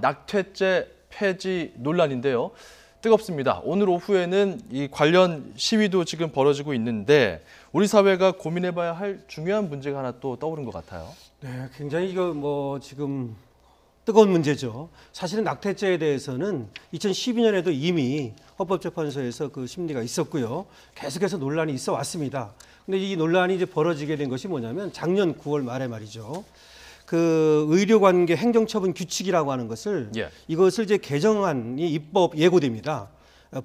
낙태죄 폐지 논란인데요. 뜨겁습니다. 오늘 오후에는 이 관련 시위도 지금 벌어지고 있는데 우리 사회가 고민해봐야 할 중요한 문제가 하나 또 떠오른 것 같아요. 네, 굉장히 이거 지금 뜨거운 문제죠. 사실은 낙태죄에 대해서는 2012년에도 이미 헌법재판소에서 그 심리가 있었고요. 계속해서 논란이 있어 왔습니다. 근데 이 논란이 이제 벌어지게 된 것이 뭐냐면 작년 9월 말에 말이죠. 그 의료관계 행정처분 규칙이라고 하는 것을 이것을 이제 개정안이 입법 예고됩니다.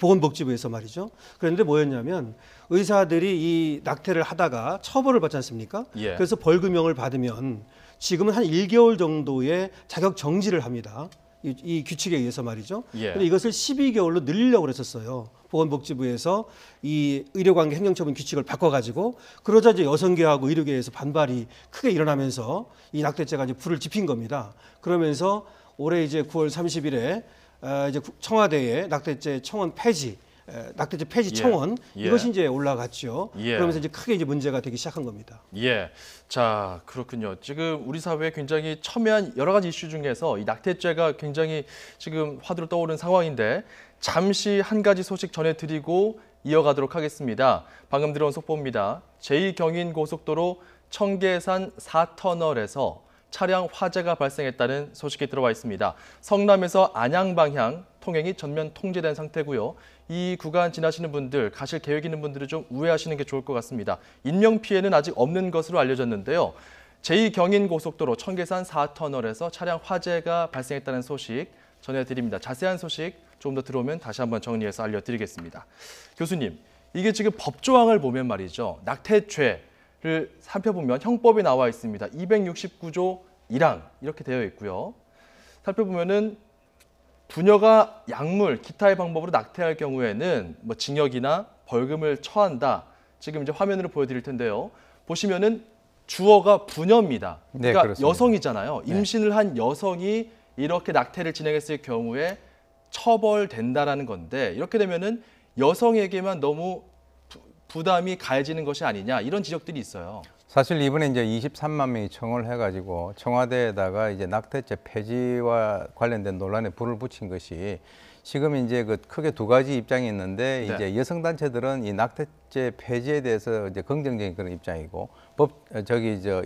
보건복지부에서 말이죠. 그런데 뭐였냐면 의사들이 이 낙태를 하다가 처벌을 받지 않습니까? 그래서 벌금형을 받으면 지금은 한 1개월 정도의 자격 정지를 합니다. 이 규칙에 의해서 말이죠. 근데 이것을 12개월로 늘리려고 그랬었어요. 보건복지부에서 이 의료관계 행정처분 규칙을 바꿔가지고 그러자 이제 여성계하고 의료계에서 반발이 크게 일어나면서 이 낙태죄가 이제 불을 지핀 겁니다. 그러면서 올해 이제 9월 30일에 이제 청와대에 낙태죄 청원 폐지, 낙태죄 폐지 청원 이것이 이제 올라갔죠. 그러면서 이제 크게 이제 문제가 되기 시작한 겁니다. 자, 그렇군요. 지금 우리 사회에 굉장히 첨예한 여러 가지 이슈 중에서 이 낙태죄가 굉장히 지금 화두로 떠오른 상황인데 잠시 한 가지 소식 전해드리고 이어가도록 하겠습니다. 방금 들어온 속보입니다. 제2경인고속도로 청계산 4터널에서 차량 화재가 발생했다는 소식이 들어와 있습니다. 성남에서 안양 방향 통행이 전면 통제된 상태고요. 이 구간 지나시는 분들, 가실 계획 있는 분들은 좀 우회하시는 게 좋을 것 같습니다. 인명피해는 아직 없는 것으로 알려졌는데요. 제2경인고속도로 청계산 4터널에서 차량 화재가 발생했다는 소식 전해드립니다. 자세한 소식 조금 더 들어오면 다시 한번 정리해서 알려드리겠습니다. 교수님, 이게 지금 법조항을 보면 말이죠. 낙태죄를 살펴보면 형법에 나와 있습니다. 269조 1항 이렇게 되어 있고요. 살펴보면은 부녀가 약물, 기타의 방법으로 낙태할 경우에는 뭐 징역이나 벌금을 처한다. 지금 이제 화면으로 보여드릴 텐데요. 보시면은 주어가 부녀입니다. 그러니까 그렇습니다. 여성이잖아요. 임신을 한 여성이 이렇게 낙태를 진행했을 경우에 처벌된다라는 건데 이렇게 되면은 여성에게만 너무 부담이 가해지는 것이 아니냐 이런 지적들이 있어요. 사실 이번에 이제 23만 명이 청원을 해가지고 청와대에다가 이제 낙태죄 폐지와 관련된 논란에 불을 붙인 것이 지금 이제 그 크게 두 가지 입장이 있는데 이제 여성 단체들은 이 낙태죄 폐지에 대해서 이제 긍정적인 그런 입장이고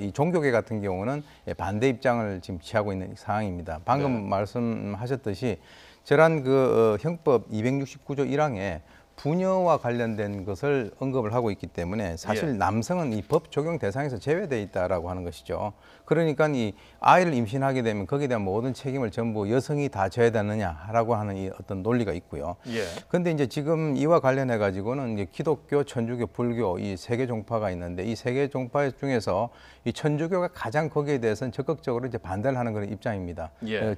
이 종교계 같은 경우는 반대 입장을 지금 취하고 있는 상황입니다. 방금 말씀하셨듯이 저런 그 형법 269조 1항에 부녀와 관련된 것을 언급을 하고 있기 때문에 사실 남성은 이 법 적용 대상에서 제외되어 있다라고 하는 것이죠. 그러니까 이 아이를 임신하게 되면 거기에 대한 모든 책임을 전부 여성이 다 져야 되느냐라고 하는 이 어떤 논리가 있고요. 그런데 이제 지금 이와 관련해 가지고는 이제 기독교, 천주교, 불교 이 세 개 종파가 있는데 이 세 개 종파 중에서 이 천주교가 가장 거기에 대해서는 적극적으로 이제 반대를 하는 그런 입장입니다.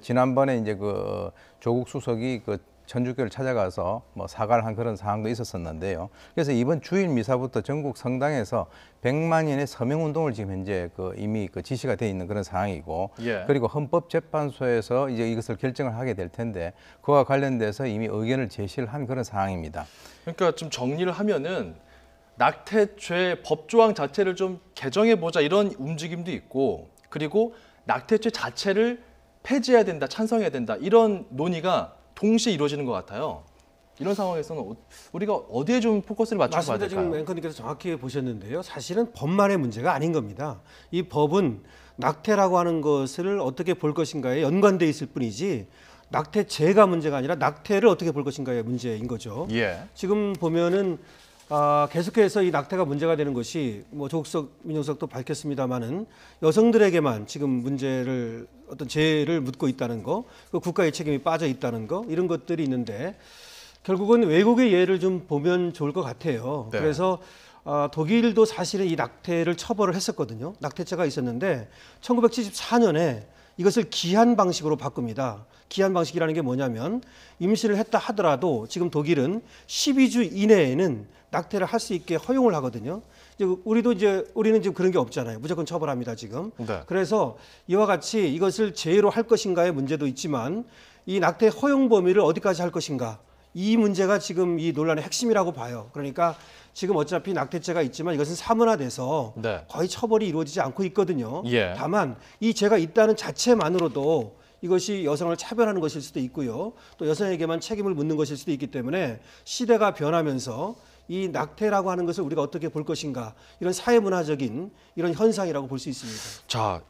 지난번에 이제 그 조국 수석이 그 천주교를 찾아가서 뭐 사과를 한 그런 상황도 있었었는데요. 그래서 이번 주일 미사부터 전국 성당에서 100만인의 서명 운동을 지금 현재 이미 지시가 돼 있는 그런 상황이고, 그리고 헌법재판소에서 이제 이것을 결정을 하게 될 텐데 그와 관련돼서 이미 의견을 제시를 한 그런 상황입니다. 그러니까 좀 정리를 하면은 낙태죄 법조항 자체를 좀 개정해 보자 이런 움직임도 있고, 그리고 낙태죄 자체를 폐지해야 된다, 찬성해야 된다 이런 논의가 동시에 이루어지는 것 같아요. 이런 상황에서는 우리가 어디에 좀 포커스를 맞춰 봐야 될까요? 지금 앵커님께서 정확히 보셨는데요. 사실은 법만의 문제가 아닌 겁니다. 이 법은 낙태라고 하는 것을 어떻게 볼 것인가에 연관돼 있을 뿐이지 낙태죄가 문제가 아니라 낙태를 어떻게 볼 것인가의 문제인 거죠. 지금 보면은 계속해서 이 낙태가 문제가 되는 것이 뭐 조국석 민정수석도 밝혔습니다마는 여성들에게만 지금 문제를 어떤 죄를 묻고 있다는 거, 그 국가의 책임이 빠져 있다는 거 이런 것들이 있는데 결국은 외국의 예를 좀 보면 좋을 것 같아요. 그래서 독일도 사실은 이 낙태를 처벌을 했었거든요. 낙태죄가 있었는데 1974년에 이것을 기한 방식으로 바꿉니다. 기한 방식이라는 게 뭐냐면 임신을 했다 하더라도 지금 독일은 12주 이내에는 낙태를 할 수 있게 허용을 하거든요. 우리는 지금 그런 게 없잖아요. 무조건 처벌합니다, 지금. 그래서 이와 같이 이것을 제외로 할 것인가의 문제도 있지만 이 낙태 허용 범위를 어디까지 할 것인가. 이 문제가 지금 이 논란의 핵심이라고 봐요. 그러니까 지금 어차피 낙태죄가 있지만 이것은 사문화돼서 거의 처벌이 이루어지지 않고 있거든요. 다만 이 죄가 있다는 자체만으로도 이것이 여성을 차별하는 것일 수도 있고요. 또 여성에게만 책임을 묻는 것일 수도 있기 때문에 시대가 변하면서 이 낙태라고 하는 것을 우리가 어떻게 볼 것인가 이런 사회문화적인 이런 현상이라고 볼 수 있습니다. 자,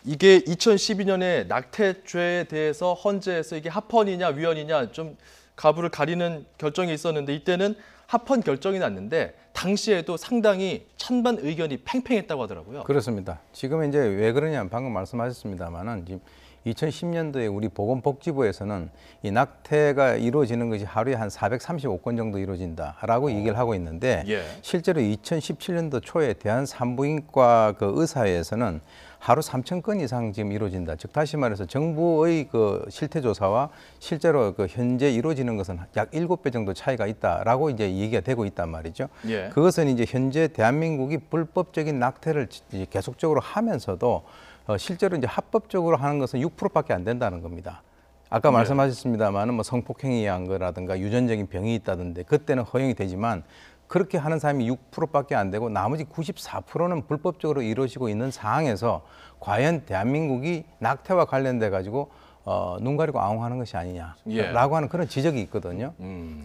이게 2012년에 낙태죄에 대해서 헌재에서 이게 합헌이냐 위헌이냐 좀 가부를 가리는 결정이 있었는데 이때는 합헌 결정이 났는데 당시에도 상당히 찬반 의견이 팽팽했다고 하더라고요. 그렇습니다. 지금 이제 왜 그러냐면 방금 말씀하셨습니다만은 지금 2010년도에 우리 보건복지부에서는 이 낙태가 이루어지는 것이 하루에 한 435건 정도 이루어진다라고 얘기를 하고 있는데 예. 실제로 2017년도 초에 대한산부인과 그 의사회에서는 하루 3,000건 이상 지금 이루어진다. 즉 다시 말해서 정부의 그 실태 조사와 실제로 그 현재 이루어지는 것은 약 7배 정도 차이가 있다라고 이제 얘기가 되고 있단 말이죠. 예. 그것은 이제 현재 대한민국이 불법적인 낙태를 이제 계속적으로 하면서도 실제로 이제 합법적으로 하는 것은 6%밖에 안 된다는 겁니다. 아까 네. 말씀하셨습니다만은 뭐 성폭행에 의한 거라든가 유전적인 병이 있다던데 그때는 허용이 되지만 그렇게 하는 사람이 6%밖에 안 되고 나머지 94%는 불법적으로 이루어지고 있는 상황에서 과연 대한민국이 낙태와 관련돼 가지고 눈 가리고 아웅하는 것이 아니냐라고 예. 하는 그런 지적이 있거든요.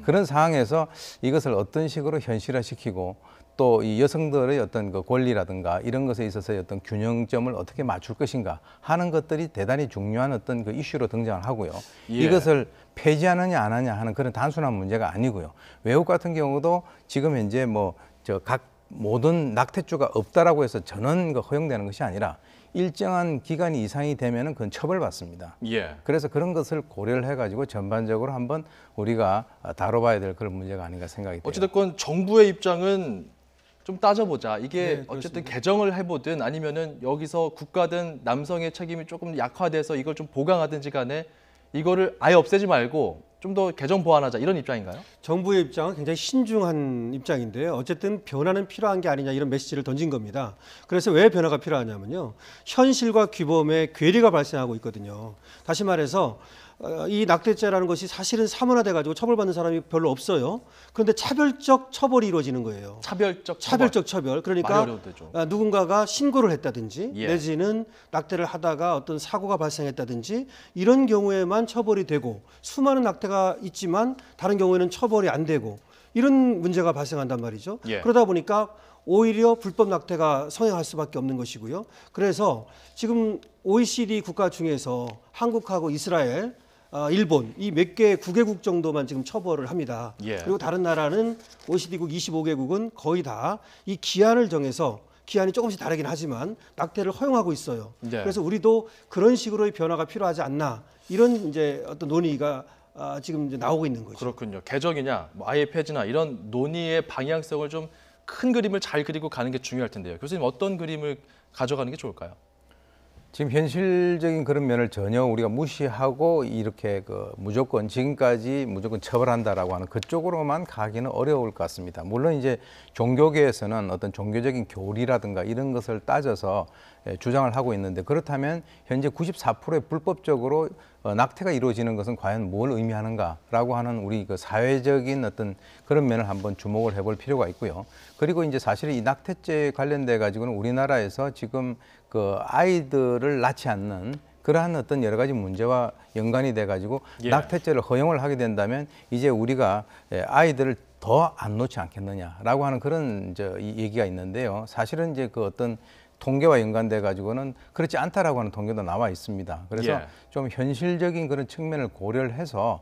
그런 상황에서 이것을 어떤 식으로 현실화시키고 또 이 여성들의 어떤 그 권리라든가 이런 것에 있어서의 어떤 균형점을 어떻게 맞출 것인가 하는 것들이 대단히 중요한 어떤 그 이슈로 등장을 하고요. 예. 이것을 폐지하느냐 안 하냐 하는 그런 단순한 문제가 아니고요. 외국 같은 경우도 지금 현재 뭐 저 각 모든 낙태죄가 없다라고 해서 전원 그 허용되는 것이 아니라 일정한 기간이 이상이 되면은 그건 처벌받습니다. 예. 그래서 그런 것을 고려를 해가지고 전반적으로 한번 우리가 다뤄봐야 될 그런 문제가 아닌가 생각이 돼요. 어찌됐건 정부의 입장은 좀 따져보자. 이게 네, 어쨌든 개정을 해보든 아니면은 여기서 국가든 남성의 책임이 조금 약화돼서 이걸 좀 보강하든지 간에 이거를 아예 없애지 말고 좀 더 개정 보완하자 이런 입장인가요? 정부의 입장은 굉장히 신중한 입장인데요. 어쨌든 변화는 필요한 게 아니냐 이런 메시지를 던진 겁니다. 그래서 왜 변화가 필요하냐면요. 현실과 규범에 괴리가 발생하고 있거든요. 다시 말해서 이 낙태죄라는 것이 사실은 사문화돼 가지고 처벌받는 사람이 별로 없어요. 그런데 차별적 처벌이 이루어지는 거예요. 차별적 처벌. 말이 그러니까 어려운데 좀. 누군가가 신고를 했다든지 예. 내지는 낙태를 하다가 어떤 사고가 발생했다든지 이런 경우에만 처벌이 되고 수많은 낙태가 있지만 다른 경우에는 처벌이 안 되고 이런 문제가 발생한단 말이죠. 예. 그러다 보니까 오히려 불법 낙태가 성행할 수밖에 없는 것이고요. 그래서 지금 OECD 국가 중에서 한국하고 이스라엘, 일본 이 몇 개 9개국 정도만 지금 처벌을 합니다. 예. 그리고 다른 나라는 OECD국 25개국은 거의 다 이 기한을 정해서 기한이 조금씩 다르긴 하지만 낙태를 허용하고 있어요. 네. 그래서 우리도 그런 식으로의 변화가 필요하지 않나 이런 이제 어떤 논의가 지금 이제 나오고 있는 거죠. 그렇군요. 개정이냐, 뭐 아예 폐지나 이런 논의의 방향성을 좀 큰 그림을 잘 그리고 가는 게 중요할 텐데요. 교수님 어떤 그림을 가져가는 게 좋을까요? 지금 현실적인 그런 면을 전혀 우리가 무시하고 이렇게 그 무조건 지금까지 무조건 처벌한다라고 하는 그쪽으로만 가기는 어려울 것 같습니다. 물론 이제 종교계에서는 어떤 종교적인 교리라든가 이런 것을 따져서 주장을 하고 있는데 그렇다면 현재 94%의 불법적으로 낙태가 이루어지는 것은 과연 뭘 의미하는가라고 하는 우리 그 사회적인 어떤 그런 면을 한번 주목을 해볼 필요가 있고요. 그리고 이제 사실 이 낙태죄에 관련돼 가지고는 우리나라에서 지금 그 아이들을 낳지 않는 그러한 어떤 여러 가지 문제와 연관이 돼 가지고 예. 낙태죄를 허용을 하게 된다면 이제 우리가 아이들을 더 안 놓지 않겠느냐라고 하는 그런 얘기가 있는데요. 사실은 이제 그 어떤 통계와 연관돼 가지고는 그렇지 않다라고 하는 통계도 나와 있습니다. 그래서 예. 좀 현실적인 그런 측면을 고려를 해서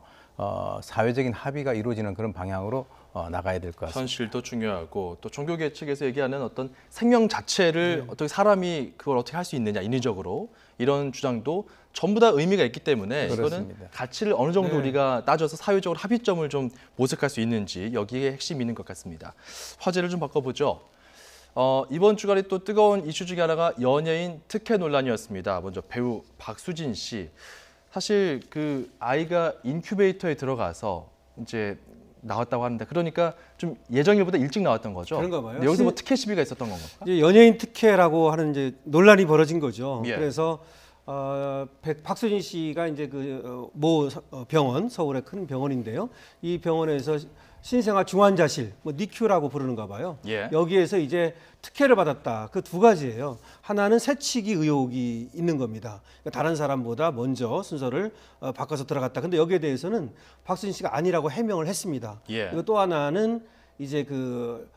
사회적인 합의가 이루어지는 그런 방향으로 나가야 될 것 같습니다. 현실도 중요하고 또 종교계 측에서 얘기하는 어떤 생명 자체를 어떻게 사람이 그걸 어떻게 할 수 있느냐 인위적으로 이런 주장도 전부 다 의미가 있기 때문에 이거는 그렇습니다. 가치를 어느 정도 네. 우리가 따져서 사회적으로 합의점을 좀 모색할 수 있는지 여기에 핵심이 있는 것 같습니다. 화제를 좀 바꿔보죠. 이번 주간에 또 뜨거운 이슈 중에 하나가 연예인 특혜 논란이었습니다. 먼저 배우 박수진 씨. 사실 그 아이가 인큐베이터에 들어가서 이제 나왔다고 하는데 그러니까 좀 예정일보다 일찍 나왔던 거죠. 그런가 봐요. 근데 여기서 뭐 특혜 시비가 있었던 건가? 이제 연예인 특혜라고 하는 이제 논란이 벌어진 거죠. 예. 그래서 박수진 씨가 이제 모 병원, 서울의 큰 병원인데요. 이 병원에서 신생아 중환자실, 뭐 니큐라고 부르는가 봐요. 예. 여기에서 이제 특혜를 받았다. 그 두 가지예요. 하나는 새치기 의혹이 있는 겁니다. 그러니까 다른 사람보다 먼저 순서를 바꿔서 들어갔다. 근데 여기에 대해서는 박수진 씨가 아니라고 해명을 했습니다. 예. 그리고 또 하나는 이제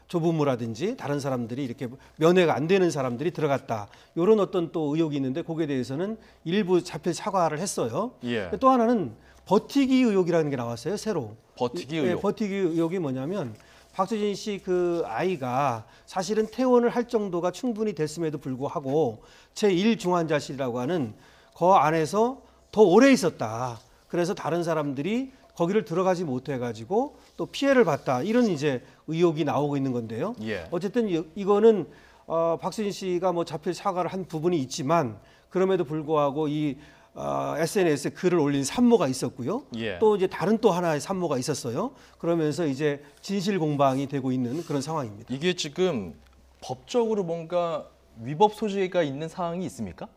조부모라든지 다른 사람들이 이렇게 면회가 안 되는 사람들이 들어갔다. 이런 어떤 또 의혹이 있는데 거기에 대해서는 일부 자필 사과를 했어요. 예. 또 하나는 버티기 의혹이라는 게 나왔어요. 새로. 버티기 의혹. 버티기 의혹이 뭐냐면 박수진 씨 아이가 사실은 퇴원을 할 정도가 충분히 됐음에도 불구하고 제1중환자실이라고 하는 그 안에서 더 오래 있었다. 그래서 다른 사람들이 거기를 들어가지 못해가지고 또 피해를 봤다. 이런 이제 의혹이 나오고 있는 건데요. 예. 어쨌든 이거는 박수진 씨가 뭐 자필 사과를 한 부분이 있지만 그럼에도 불구하고 SNS에 글을 올린 산모가 있었고요. 예. 또 이제 다른 또 하나의 산모가 있었어요. 그러면서 이제 진실 공방이 되고 있는 그런 상황입니다. 이게 지금 법적으로 뭔가 위법 소지가 있는 사항이 있습니까?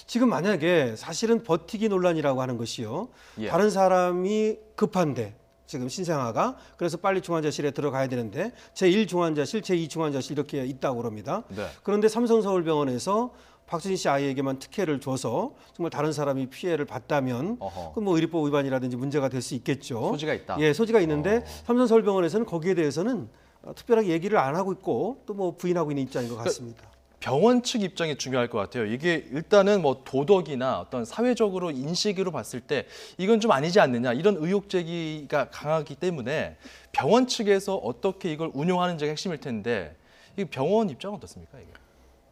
지금 만약에 사실은 버티기 논란이라고 하는 것이요. 예. 다른 사람이 급한데 지금 신생아가 그래서 빨리 중환자실에 들어가야 되는데 제1중환자실, 제2중환자실 이렇게 있다고 그럽니다. 네. 그런데 삼성서울병원에서 박수진 씨 아이에게만 특혜를 줘서 정말 다른 사람이 피해를 봤다면 어허. 그럼 뭐 의료법 위반이라든지 문제가 될 수 있겠죠. 소지가 있다. 예, 소지가 있는데 삼성서울병원에서는 거기에 대해서는 특별하게 얘기를 안 하고 있고 또 뭐 부인하고 있는 입장인 것 같습니다. 병원 측 입장이 중요할 것 같아요. 이게 일단은 뭐 도덕이나 어떤 사회적으로 인식으로 봤을 때 이건 좀 아니지 않느냐 이런 의혹 제기가 강하기 때문에 병원 측에서 어떻게 이걸 운용하는지가 핵심일 텐데 이 병원 입장은 어떻습니까? 이게?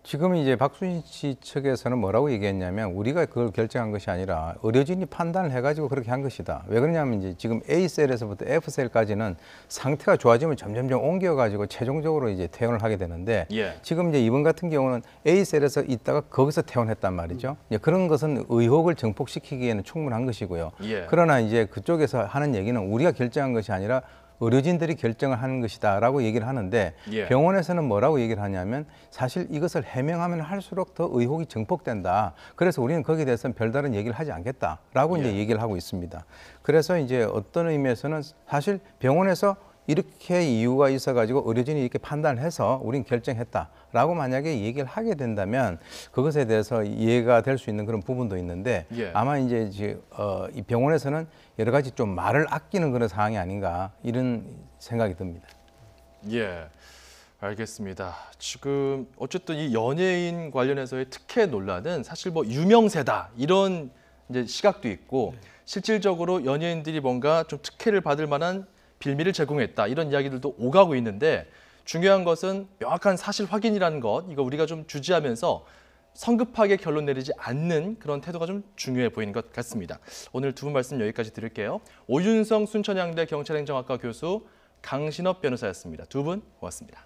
지금 이제 박수진 씨 측에서는 뭐라고 얘기했냐면 우리가 그걸 결정한 것이 아니라 의료진이 판단을 해가지고 그렇게 한 것이다. 왜 그러냐면 이제 지금 A셀에서부터 F셀까지는 상태가 좋아지면 점점점 옮겨가지고 최종적으로 이제 퇴원을 하게 되는데 예. 지금 이제 이번 같은 경우는 A셀에서 있다가 거기서 퇴원했단 말이죠. 이제 그런 것은 의혹을 증폭시키기에는 충분한 것이고요. 예. 그러나 이제 그쪽에서 하는 얘기는 우리가 결정한 것이 아니라 의료진들이 결정을 하는 것이다라고 얘기를 하는데 예. 병원에서는 뭐라고 얘기를 하냐면 사실 이것을 해명하면 할수록 더 의혹이 증폭된다. 그래서 우리는 거기에 대해서는 별다른 얘기를 하지 않겠다라고 이제 얘기를 하고 있습니다. 그래서 이제 어떤 의미에서는 사실 병원에서 이렇게 이유가 있어가지고 의료진이 이렇게 판단을 해서 우린 결정했다라고 만약에 얘기를 하게 된다면 그것에 대해서 이해가 될 수 있는 그런 부분도 있는데 예. 아마 이제 이 병원에서는 여러 가지 좀 말을 아끼는 그런 상황이 아닌가 이런 생각이 듭니다. 예, 알겠습니다. 지금 어쨌든 이 연예인 관련해서의 특혜 논란은 사실 뭐 유명세다 이런 이제 시각도 있고 실질적으로 연예인들이 뭔가 좀 특혜를 받을 만한 빌미를 제공했다 이런 이야기들도 오가고 있는데 중요한 것은 명확한 사실 확인이라는 것 이거 우리가 좀 주지하면서 성급하게 결론 내리지 않는 그런 태도가 좀 중요해 보이는 것 같습니다. 오늘 두 분 말씀 여기까지 드릴게요. 오윤성 순천향대 경찰행정학과 교수 강신업 변호사였습니다. 두 분 고맙습니다.